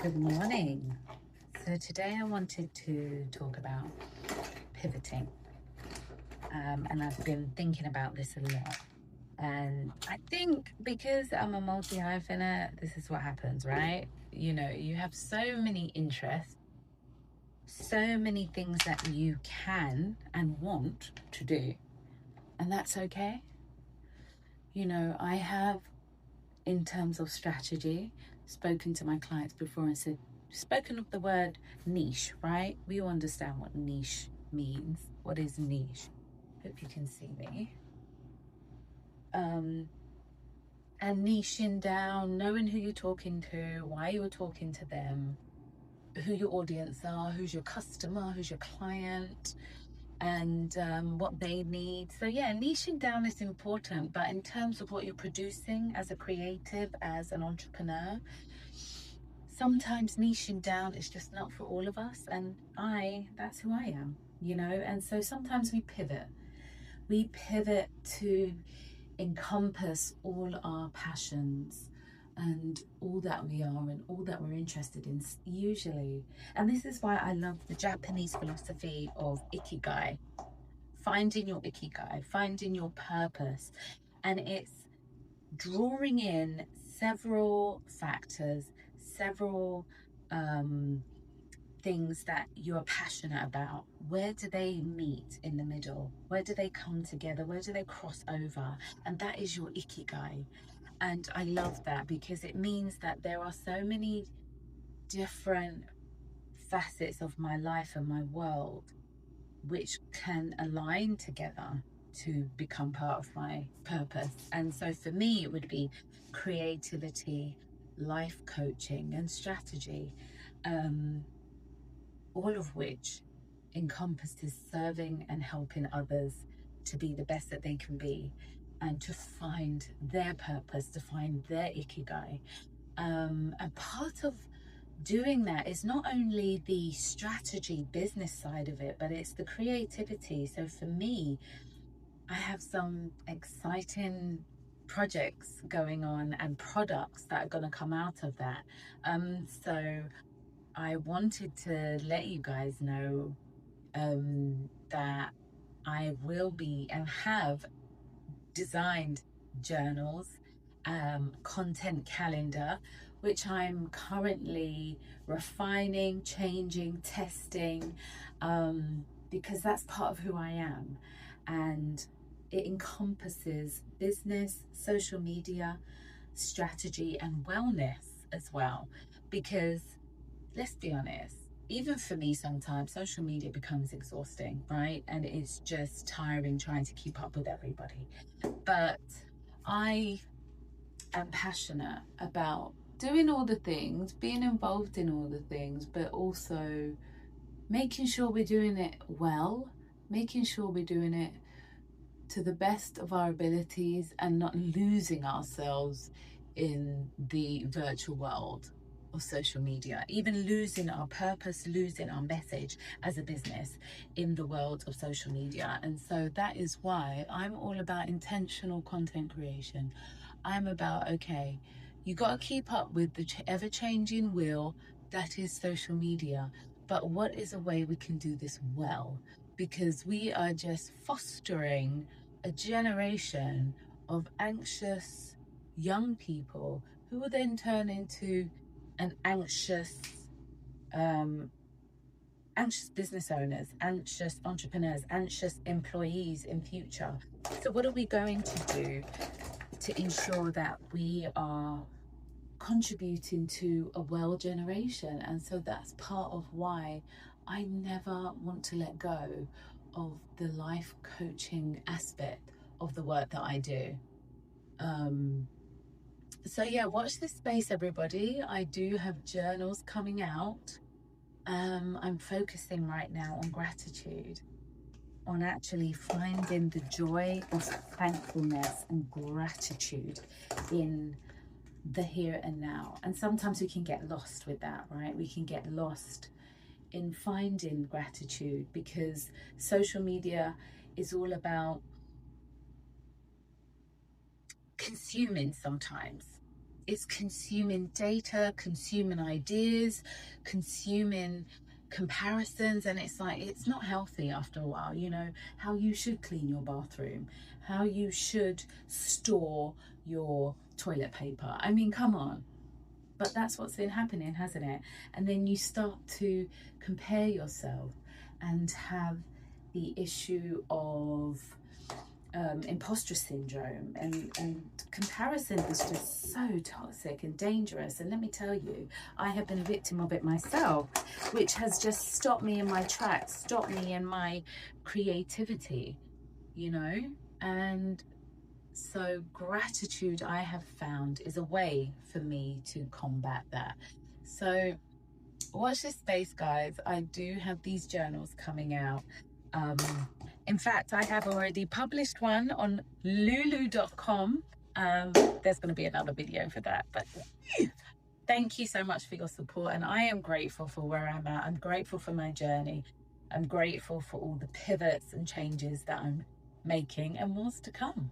Good morning. So today I wanted to talk about pivoting. And I've been thinking about this a lot. And I think because I'm a multi-hyphenate, this is what happens, right? You know, you have so many interests, so many things that you can and want to do. And that's okay. You know, I have, in terms of strategy, spoken to my clients before and spoken of the word niche, right? We all understand what niche means. What is niche? Hope you can see me. And niching down, knowing who you're talking to, why you're talking to them, who your audience are, who's your customer, who's your client, and what they need. So yeah, niching down is important, but in terms of what you're producing as a creative, as an entrepreneur, sometimes niching down is just not for all of us, and that's who I am, you know. And so sometimes we pivot to encompass all our passions and all that we are and all that we're interested in usually. And this is why I love the Japanese philosophy of ikigai, finding your ikigai, finding your purpose. And it's drawing in several factors, several things that you're passionate about. Where do they meet in the middle? Where do they come together? Where do they cross over? And that is your ikigai. And I love that because it means that there are so many different facets of my life and my world which can align together to become part of my purpose. And so for me, it would be creativity, life coaching, and strategy, all of which encompasses serving and helping others to be the best that they can be and to find their purpose, to find their ikigai. And part of doing that is not only the strategy business side of it, but it's the creativity. So for me, I have some exciting projects going on and products that are going to come out of that. So I wanted to let you guys know that I will be and have designed journals, content calendar, which I'm currently refining, changing, testing, because that's part of who I am. And it encompasses business, social media, strategy, and wellness as well. Because let's be honest, even for me, sometimes social media becomes exhausting, right? And it's just tiring trying to keep up with everybody. But I am passionate about doing all the things, being involved in all the things, but also making sure we're doing it well, making sure we're doing it to the best of our abilities and not losing ourselves in the virtual world of social media, even losing our purpose, losing our message as a business in the world of social media. And so that is why I'm all about intentional content creation. I'm about, okay, you got to keep up with the ever-changing wheel that is social media, but what is a way we can do this well? Because we are just fostering a generation of anxious young people who will then turn into an anxious business owners, anxious entrepreneurs, anxious employees in future. So what are we going to do to ensure that we are contributing to a well generation? And so that's part of why I never want to let go of the life coaching aspect of the work that I do. So yeah, watch this space, everybody. I do have journals coming out. I'm focusing right now on gratitude, on actually finding the joy of thankfulness and gratitude in the here and now. And sometimes we can get lost with that, right? We can get lost in finding gratitude because social media is all about consuming sometimes. It's consuming data, consuming ideas, consuming comparisons, and it's like, it's not healthy after a while. You know, how you should clean your bathroom, how you should store your toilet paper. I mean, come on. But that's what's been happening, hasn't it? And then you start to compare yourself and have the issue of imposter syndrome, and comparison is just so toxic and dangerous. And let me tell you, I have been a victim of it myself, which has just stopped me in my tracks, stopped me in my creativity, you know. And so gratitude, I have found, is a way for me to combat that. So watch this space, guys. I do have these journals coming out. In fact, I have already published one on lulu.com. There's going to be another video for that, but thank you so much for your support, and I am grateful for where I'm at. I'm grateful for my journey. I'm grateful for all the pivots and changes that I'm making and what's to come.